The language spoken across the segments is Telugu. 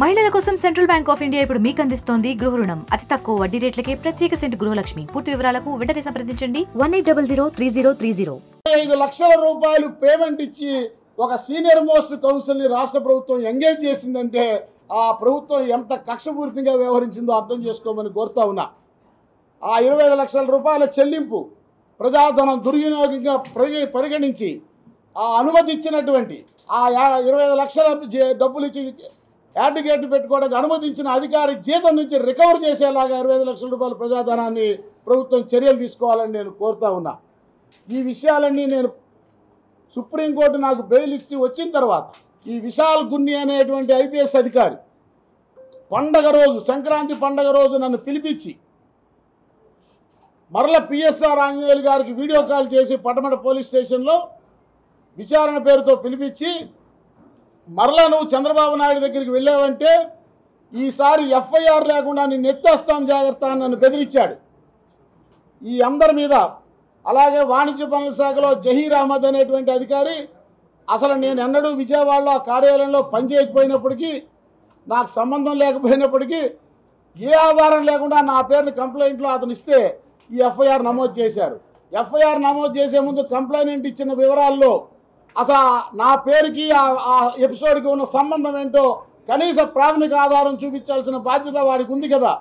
మహిళల కోసం సెంట్రల్ బ్యాంక్ ఆఫ్ ఇండియా ఇప్పుడు మీకు అందిస్తోంది గృహ రుణం. అతి తక్కువ వడ్డీ రేట్లకే ప్రత్యేక సెంటు గృహలక్ష్మి. పూర్తి వివరాలకు వెంటనే సంప్రదించండి 18003030. 5 లక్షల రూపాయలు పేమెంట్ ఇచ్చి ఒక సీనియర్ మోస్ట్ కౌన్సిల్ని రాష్ట్ర ప్రభుత్వం ఎంగేజ్ చేసిందంటే ఆ ప్రభుత్వం ఎంత కక్షపూరితంగా వ్యవహరించిందో అర్థం చేసుకోమని కోరుతా ఉన్నా. ఆ 25 లక్షల రూపాయల చెల్లింపు ప్రజాధనం దుర్వినియోగంగా పరిగణించి ఆ అనుమతి ఇచ్చినటువంటి ఆ 25 లక్షల డబ్బులు ఇచ్చి అడ్వకేట్ పెట్టుకోవడానికి అనుమతించిన అధికారి జీతం నుంచి రికవర్ చేసేలాగా 25 లక్షల రూపాయల ప్రజాధనాన్ని ప్రభుత్వం చర్యలు తీసుకోవాలని నేను కోరుతా ఉన్నా. ఈ విషయాలన్నీ నేను సుప్రీంకోర్టు నాకు బెయిల్ ఇచ్చి వచ్చిన తర్వాత ఈ విశాల్ గున్ని అనేటువంటి ఐపీఎస్ అధికారి పండగ రోజు, సంక్రాంతి పండగ రోజు నన్ను పిలిపించి మరల పిఎస్ఆర్ ఆంజనేయులు గారికి వీడియో కాల్ చేసి పటమట పోలీస్ స్టేషన్లో విచారణ పేరుతో పిలిపించి మరలా నువ్వు చంద్రబాబు నాయుడు దగ్గరికి వెళ్ళావంటే ఈసారి ఎఫ్ఐఆర్ లేకుండా నిన్ను ఎత్తేస్తాం జాగ్రత్త అని నన్ను బెదిరించాడు. ఈ అందరి మీద అలాగే వాణిజ్య పనుల శాఖలో జహీర్ అహ్మద్ అనేటువంటి అధికారి అసలు నేను ఎన్నడూ విజయవాడలో ఆ కార్యాలయంలో పనిచేయకపోయినప్పటికీ, నాకు సంబంధం లేకపోయినప్పటికీ ఏ ఆధారం లేకుండా నా పేరుని కంప్లైంట్లో అతను ఇస్తే ఈ ఎఫ్ఐఆర్ నమోదు చేశారు. ఎఫ్ఐఆర్ నమోదు చేసే ముందు కంప్లైంట్ ఇచ్చిన వివరాల్లో అసలు నా పేరుకి ఆ ఎపిసోడ్కి ఉన్న సంబంధం ఏంటో కనీస ప్రాథమిక ఆధారం చూపించాల్సిన బాధ్యత వాడికి ఉంది కదా.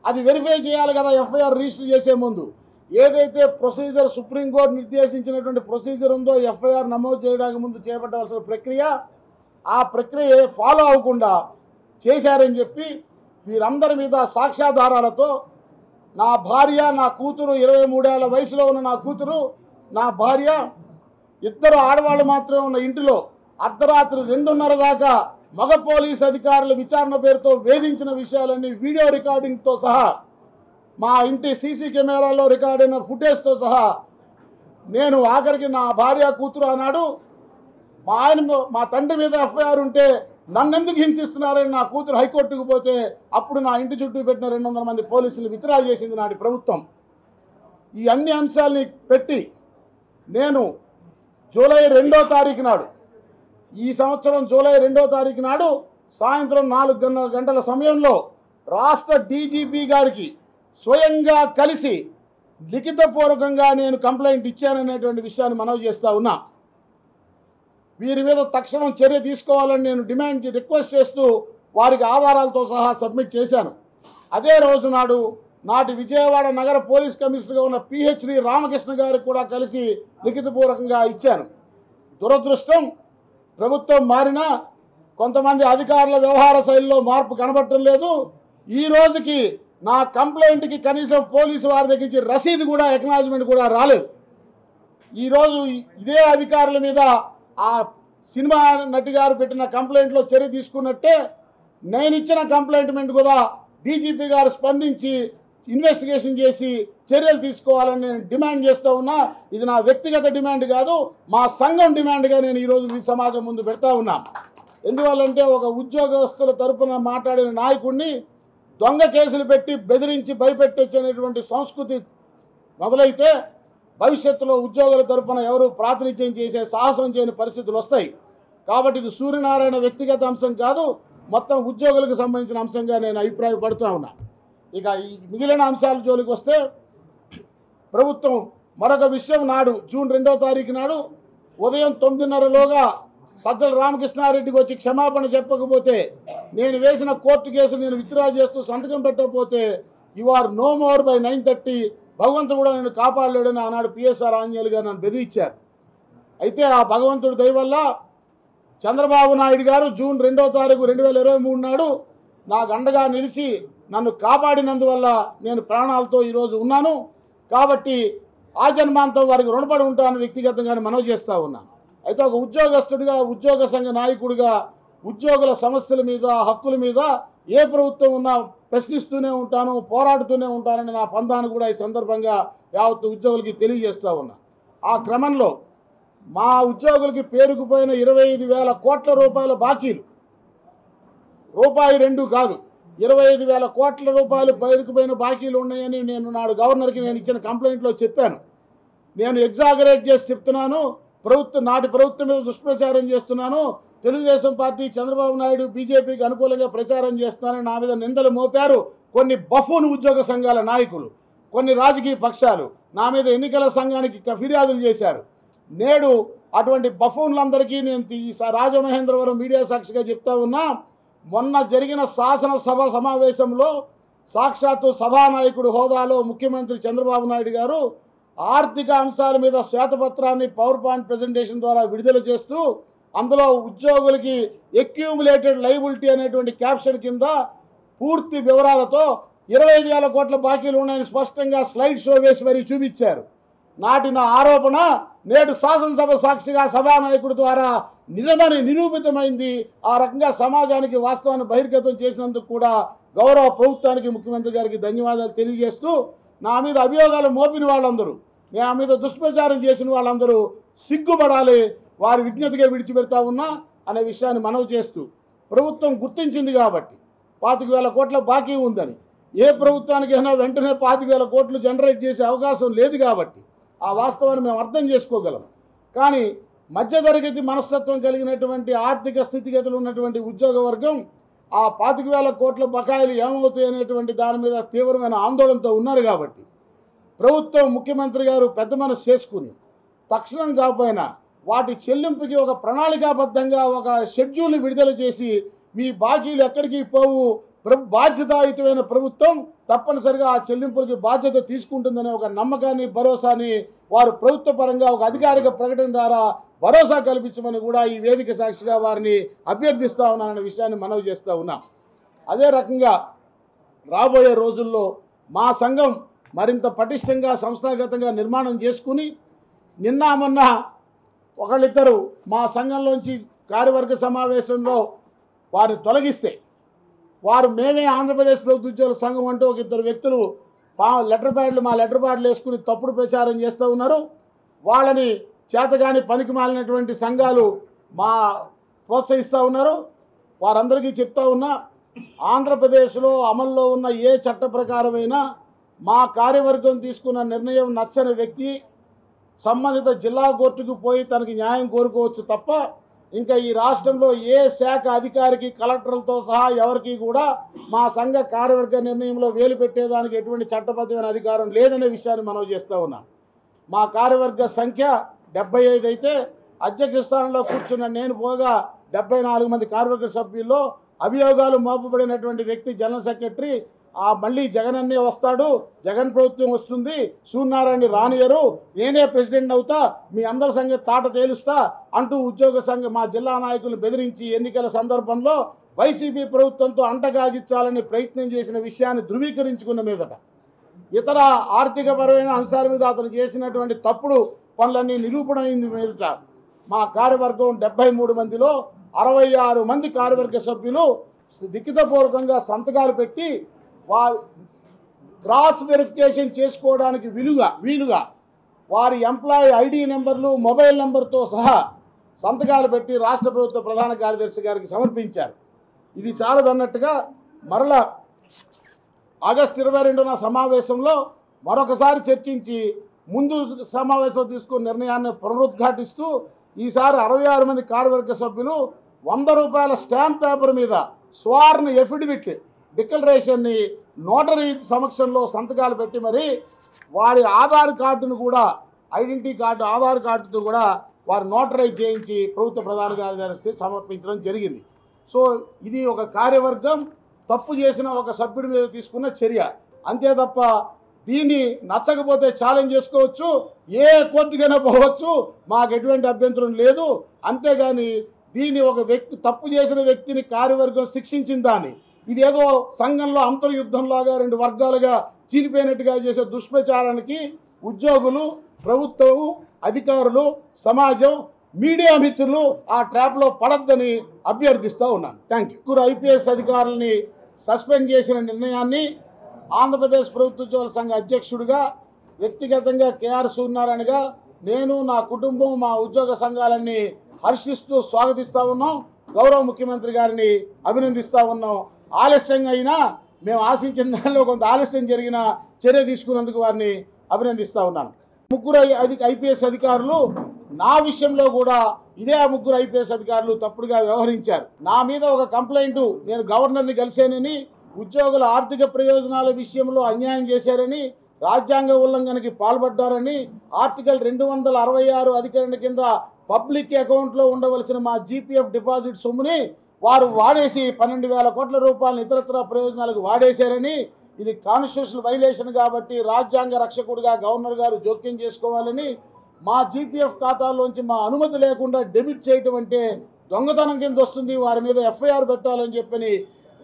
అది వెరిఫై చేయాలి కదా ఎఫ్ఐఆర్ రిజిస్టర్ చేసే ముందు. ఏదైతే ప్రొసీజర్ సుప్రీంకోర్టు నిర్దేశించినటువంటి ప్రొసీజర్ ఉందో ఎఫ్ఐఆర్ నమోదు చేయడానికి ముందు చేపట్టవలసిన ప్రక్రియ, ఆ ప్రక్రియ ఫాలో అవ్వకుండా చేశారని చెప్పి వీరందరి మీద సాక్ష్యాధారాలతో నా భార్య, నా కూతురు, 23 ఏళ్ల వయసులో ఉన్న నా కూతురు, నా భార్య, ఇద్దరు ఆడవాళ్ళు మాత్రమే ఉన్న ఇంటిలో అర్ధరాత్రి 2:30 దాకా మగ పోలీస్ అధికారుల విచారణ పేరుతో వేధించిన విషయాలన్నీ వీడియో రికార్డింగ్తో సహా, మా ఇంటి సీసీ కెమెరాలో రికార్డ్ అయిన ఫుటేజ్తో సహా నేను ఆఖరికి నా భార్య, కూతురు అన్నాడు మా తండ్రి మీద ఎఫ్ఐఆర్ ఉంటే నన్నెందుకు హింసిస్తున్నారని నా కూతురు హైకోర్టుకు పోతే అప్పుడు నా ఇంటి చుట్టూ పెట్టిన 200 మంది పోలీసులు విత్డ్రా చేసింది నాటి ప్రభుత్వం. ఈ అన్ని అంశాలని పెట్టి నేను జూలై 2వ తారీఖు నాడు, ఈ సంవత్సరం జూలై 2వ తారీఖు నాడు సాయంత్రం 4 గంటల సమయంలో రాష్ట్ర డీజీపీ గారికి స్వయంగా కలిసి లిఖితపూర్వకంగా నేను కంప్లైంట్ ఇచ్చాననేటువంటి విషయాన్ని మనవి చేస్తూ ఉన్నా. వీరి మీద తక్షణం చర్య తీసుకోవాలని నేను రిక్వెస్ట్ చేస్తూ వారికి ఆధారాలతో సహా సబ్మిట్ చేశాను. అదే రోజు నాడు నాటి విజయవాడ నగర పోలీస్ కమిషనర్గా ఉన్న పిహెచ్డి రామకృష్ణ గారికి కూడా కలిసి లిఖితపూర్వకంగా ఇచ్చాను. దురదృష్టం, ప్రభుత్వం మారినా కొంతమంది అధికారుల వ్యవహార శైలిలో మార్పు కనబడటం లేదు. ఈ రోజుకి నా కంప్లైంట్కి కనీసం పోలీసు వారి దగ్గర నుంచి రసీదు కూడా, ఎక్నాలజ్మెంట్ కూడా రాలేదు. ఈరోజు ఇదే అధికారుల మీద ఆ సినిమా నటి గారు పెట్టిన కంప్లైంట్లో చర్య తీసుకున్నట్టే నేను ఇచ్చిన కంప్లైంట్మెంట్ కూడా డీజీపీ గారు స్పందించి ఇన్వెస్టిగేషన్ చేసి చర్యలు తీసుకోవాలని నేను డిమాండ్ చేస్తూ ఉన్నా. ఇది నా వ్యక్తిగత డిమాండ్ కాదు, మా సంఘం డిమాండ్గా నేను ఈరోజు మీ సమాజం ముందు పెడతా ఉన్నా. ఎందువల్లంటే ఒక ఉద్యోగస్తుల తరపున మాట్లాడిన నాయకుడిని దొంగ కేసులు పెట్టి బెదిరించి భయపెట్టేటువంటి సంస్కృతి మొదలైతే భవిష్యత్తులో ఉద్యోగుల తరపున ఎవరు ప్రాతినిధ్యం చేసే సాహసం చేయని పరిస్థితులు వస్తాయి. కాబట్టి ఇది సూర్యనారాయణ వ్యక్తిగత అంశం కాదు, మొత్తం ఉద్యోగులకు సంబంధించిన అంశంగా నేను అభిప్రాయపడుతూ ఉన్నా. ఇక ఈ మిగిలిన అంశాల జోలికి వస్తే, ప్రభుత్వం మరొక విషయం నాడు జూన్ 2వ తారీఖు నాడు ఉదయం 9:30లోగా సజ్జల రామకృష్ణారెడ్డికి వచ్చి క్షమాపణ చెప్పకపోతే, నేను వేసిన కోర్టు కేసు నేను విత్డ్రా చేస్తూ సంతకం పెట్టకపోతే you are no more by 9:30, భగవంతుడు కూడా నేను కాపాడలేడని ఆనాడు పిఎస్ఆర్ ఆంజనేయులు గారు నన్ను బెదిరించారు. అయితే ఆ భగవంతుడి దయ వల్ల చంద్రబాబు నాయుడు గారు జూన్ 2వ తారీఖు 2023 నాడు నాకు అండగా నిలిచి నన్ను కాపాడినందువల్ల నేను ప్రాణాలతో ఈరోజు ఉన్నాను. కాబట్టి ఆ జన్మాంతం వారికి రుణపడి ఉంటానని వ్యక్తిగతంగానే మనవి చేస్తూ ఉన్నాను. అయితే ఒక ఉద్యోగస్తుడిగా, ఉద్యోగ సంఘ నాయకుడిగా ఉద్యోగుల సమస్యల మీద, హక్కుల మీద ఏ ప్రభుత్వం ఉన్నా ప్రశ్నిస్తూనే ఉంటాను, పోరాడుతూనే ఉంటానని నా పందాన్ని కూడా ఈ సందర్భంగా యావత్తు ఉద్యోగులకి తెలియజేస్తూ ఉన్నా. ఆ క్రమంలో మా ఉద్యోగులకి పేరుకుపోయిన 25,000 కోట్ల రూపాయల బాకీలు, రూపాయి 2 కాదు, 25,000 కోట్ల రూపాయలు పేరుకుపోయిన బాకీలు ఉన్నాయని నేను నాడు గవర్నర్కి నేను ఇచ్చిన కంప్లైంట్లో చెప్పాను. నేను ఎగ్జాగరేట్ చేసి చెప్తున్నాను, నాటి ప్రభుత్వం మీద దుష్ప్రచారం చేస్తున్నాను. తెలుగుదేశం పార్టీ, చంద్రబాబు నాయుడు, బీజేపీకి అనుకూలంగా ప్రచారం చేస్తున్నారని నా మీద నిందలు మోపారు కొన్ని బఫూన్ ఉద్యోగ సంఘాల నాయకులు, కొన్ని రాజకీయ పక్షాలు నా మీద ఎన్నికల సంఘానికి ఫిర్యాదులు చేశారు. నేడు అటువంటి బఫూన్లందరికీ నేను రాజమహేంద్రవరం మీడియా సాక్షిగా చెప్తా ఉన్నా, మొన్న జరిగిన శాసనసభ సమావేశంలో సాక్షాత్తు సభానాయకుడు హోదాలో ముఖ్యమంత్రి చంద్రబాబు నాయుడు గారు ఆర్థిక అంశాల మీద శ్వేతపత్రాన్ని పవర్ పాయింట్ ప్రజెంటేషన్ ద్వారా విడుదల చేస్తూ అందులో ఉద్యోగులకి అక్యూములేటెడ్ లయబిలిటీ అనేటువంటి క్యాప్షన్ కింద పూర్తి వివరాలతో 25,000 కోట్ల బాకీలు ఉన్నాయని స్పష్టంగా స్లైడ్ షో వేసి మరీ చూపించారు. నాటిన ఆరోపణ నేడు శాసనసభ సాక్షిగా సభానాయకుడి ద్వారా నిజమని నిరూపితమైంది. ఆ రకంగా సమాజానికి వాస్తవాన్ని బహిర్గతం చేసినందుకు కూడా గౌరవ ప్రభుత్వానికి, ముఖ్యమంత్రి గారికి ధన్యవాదాలు తెలియజేస్తూ, నా మీద అభియోగాలు మోపిన వాళ్ళందరూ, నా మీద దుష్ప్రచారం చేసిన వాళ్ళందరూ సిగ్గుపడాలి, వారి విజ్ఞతగా విడిచిపెడతా ఉన్నా అనే విషయాన్ని మనవి చేస్తూ, ప్రభుత్వం గుర్తించింది కాబట్టి 25,000 కోట్ల బాకీ ఉందని, ఏ ప్రభుత్వానికైనా వెంటనే 25,000 కోట్లు జనరేట్ చేసే అవకాశం లేదు కాబట్టి ఆ వాస్తవాన్ని మేము అర్థం చేసుకోగలం. కానీ మధ్యతరగతి మనస్తత్వం కలిగినటువంటి ఆర్థిక స్థితిగతులు ఉన్నటువంటి ఉద్యోగ వర్గం ఆ 25,000 కోట్ల బకాయిలు ఏమవుతాయి అనేటువంటి దాని మీద తీవ్రమైన ఆందోళనతో ఉన్నారు. కాబట్టి ప్రభుత్వం, ముఖ్యమంత్రి గారు పెద్ద మనసు చేసుకుని తక్షణం కాకపోయినా వాటి చెల్లింపుకి ఒక ప్రణాళికాబద్ధంగా ఒక షెడ్యూల్ని విడుదల చేసి, మీ బాకీలు ఎక్కడికి పోవు, బాధ్యతాయుతమైన ప్రభుత్వం తప్పనిసరిగా ఆ చెల్లింపులకి బాధ్యత తీసుకుంటుందనే ఒక నమ్మకాన్ని, భరోసాని వారు ప్రభుత్వ పరంగా ఒక అధికారిక ప్రకటన ద్వారా భరోసా కల్పించమని కూడా ఈ వేదిక సాక్షిగా వారిని అభ్యర్థిస్తూ ఉన్నాననే విషయాన్ని మనవి చేస్తూ ఉన్నాం. అదే రకంగా రాబోయే రోజుల్లో మా సంఘం మరింత పటిష్టంగా సంస్థాగతంగా నిర్మాణం చేసుకుని, నిన్న మొన్న ఒకళ్ళిద్దరు మా సంఘంలోంచి కార్యవర్గ సమావేశంలో వారిని తొలగిస్తే, వారు మేమే ఆంధ్రప్రదేశ్ ప్రభుత్వ ఉద్యోగుల సంఘం అంటూ ఒక ఇద్దరు వ్యక్తులు మా లెటర్ ప్యాడ్లు వేసుకుని తప్పుడు ప్రచారం చేస్తూ ఉన్నారు. వాళ్ళని చేతగాని పనికి మాలినటువంటి సంఘాలు ప్రోత్సహిస్తూ ఉన్నారు. వారందరికీ చెప్తా ఉన్నా, ఆంధ్రప్రదేశ్లో అమల్లో ఉన్న ఏ చట్ట ప్రకారమైనా మా కార్యవర్గం తీసుకున్న నిర్ణయం నచ్చని వ్యక్తి సంబంధిత జిల్లా కోర్టుకు పోయి తనకి న్యాయం కోరుకోవచ్చు తప్ప, ఇంకా ఈ రాష్ట్రంలో ఏ శాఖ అధికారికి, కలెక్టర్లతో సహా ఎవరికి కూడా మా సంఘ కార్యవర్గ నిర్ణయంలో వేలు పెట్టేదానికి ఎటువంటి చట్టబద్ధమైన అధికారం లేదనే విషయాన్ని మనం చేస్తూ ఉన్నాం. మా కార్యవర్గ సంఖ్య 75 అయితే అధ్యక్ష స్థానంలో కూర్చున్న నేను పోగా 74 మంది కార్యవర్గ సభ్యుల్లో అభియోగాలు మోపబడినటువంటి వ్యక్తి జనరల్ సెక్రటరీ. మళ్ళీ జగన్ అన్నే వస్తాడు, జగన్ ప్రభుత్వం వస్తుంది, సూర్యనారాయణ రానియరు, నేనే ప్రెసిడెంట్ అవుతా, మీ అందరి సంగతి తాట తేలుస్తా అంటూ ఉద్యోగ సంఘం మా జిల్లా నాయకులు బెదిరించి ఎన్నికల సందర్భంలో వైసీపీ ప్రభుత్వంతో అంటగాగించాలని ప్రయత్నం చేసిన విషయాన్ని ధృవీకరించుకున్న మీదట, ఇతర ఆర్థికపరమైన అంశాల మీద అతను చేసినటువంటి తప్పుడు పనులన్నీ నిరూపణ అయింది మీదట మా కార్యవర్గం 73 మందిలో 66 మంది కార్యవర్గ సభ్యులు లిఖితపూర్వకంగా సంతకాలు పెట్టి క్రాస్ వెరిఫికేషన్ చేసుకోవడానికి వీలుగా వారి ఎంప్లాయీ ఐడి నెంబర్లు, మొబైల్ నెంబర్తో సహా సంతకాలు పెట్టి రాష్ట్ర ప్రభుత్వ ప్రధాన కార్యదర్శి గారికి సమర్పించారు. ఇది చాలదన్నట్టుగా మరలా ఆగస్టు 22న సమావేశంలో మరొకసారి చర్చించి ముందు సమావేశంలో తీసుకున్న నిర్ణయాన్ని పునరుద్ఘాటిస్తూ ఈసారి 66 మంది కార్యవర్గ సభ్యులు 100 రూపాయల స్టాంప్ పేపర్ మీద స్వార్న్ ఎఫిడవిట్ డిక్లరేషన్ని నోటరీ సమక్షంలో సంతకాలు పెట్టి మరి వారి ఆధార్ కార్డును కూడా, ఐడెంటిటీ కార్డు, ఆధార్ కార్డుతో కూడా వారు నోటరైజ్ చేయించి ప్రభుత్వ ప్రధాన కార్యదర్శికి సమర్పించడం జరిగింది. సో ఇది ఒక కార్యవర్గం తప్పు చేసిన ఒక సభ్యుడి మీద తీసుకున్న చర్య, అంతే తప్ప దీన్ని నచ్చకపోతే ఛాలెంజ్ చేసుకోవచ్చు, ఏ కోర్టుకైనా పోవచ్చు, మాకు ఎటువంటి అభ్యంతరం లేదు. అంతేగాని దీన్ని ఒక వ్యక్తి, తప్పు చేసిన వ్యక్తిని కార్యవర్గం శిక్షించిన దాన్ని ఇదేదో సంఘంలో అంతర్యుద్ధంలాగా 2 వర్గాలుగా చీలిపోయినట్టుగా చేసే దుష్ప్రచారానికి ఉద్యోగులు, ప్రభుత్వం, అధికారులు, సమాజం, మీడియా మిత్రులు ఆ ట్రాప్లో పడద్దని అభ్యర్థిస్తూ ఉన్నాను. Thank you. 3 IPS అధికారులని సస్పెండ్ చేసిన నిర్ణయాన్ని ఆంధ్రప్రదేశ్ ప్రభుత్వ ఉద్యోగుల సంఘ అధ్యక్షుడిగా, వ్యక్తిగతంగా కేఆర్ సూర్యనారాయణగా నేను, నా కుటుంబం, మా ఉద్యోగ సంఘాలన్నీ హర్షిస్తూ స్వాగతిస్తూ ఉన్నాం. గౌరవ ముఖ్యమంత్రి గారిని అభినందిస్తూ ఉన్నాం. ఆలస్యంగా అయినా మేము ఆశించిన దానిలో కొంత ఆలస్యం జరిగిన చర్య తీసుకున్నందుకు వారిని అభినందిస్తూ ఉన్నాను. 3 IPS అధికారులు నా విషయంలో కూడా ఇదే ఆ ముగ్గురు ఐపీఎస్ అధికారులు తప్పుడుగా వ్యవహరించారు. నా మీద ఒక కంప్లైంట్, నేను గవర్నర్ని కలిశానని, ఉద్యోగుల ఆర్థిక ప్రయోజనాల విషయంలో అన్యాయం చేశారని, రాజ్యాంగ ఉల్లంఘనకి పాల్పడ్డారని, ఆర్టికల్ 266 అధికరణ కింద పబ్లిక్ అకౌంట్లో ఉండవలసిన మా జీపీఎఫ్ డిపాజిట్ సొమ్ముని వారు వాడేసి 12,000 కోట్ల రూపాయలను ఇతరత్ర ప్రయోజనాలకు వాడేశారని, ఇది కాన్స్టిట్యూషనల్ వైలేషన్ కాబట్టి రాజ్యాంగ రక్షకుడిగా గవర్నర్ గారు జోక్యం చేసుకోవాలని, మా జీపీఎఫ్ ఖాతాల్లోంచి మా అనుమతి లేకుండా డెబిట్ చేయటం అంటే దొంగతనం కింద వస్తుంది, వారి మీద ఎఫ్ఐఆర్ పెట్టాలని చెప్పని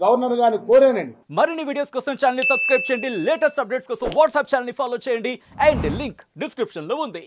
గవర్నర్ గారిని కోరానండి. మరిన్ని వీడియోస్ కోసం ఛానల్ ని సబ్స్క్రైబ్ చేయండి, లేటెస్ట్ అప్డేట్స్ కోసం వాట్సాప్ ఛానల్ ని ఫాలో చేయండి అండ్ లింక్ డిస్క్రిప్షన్ లో ఉంది.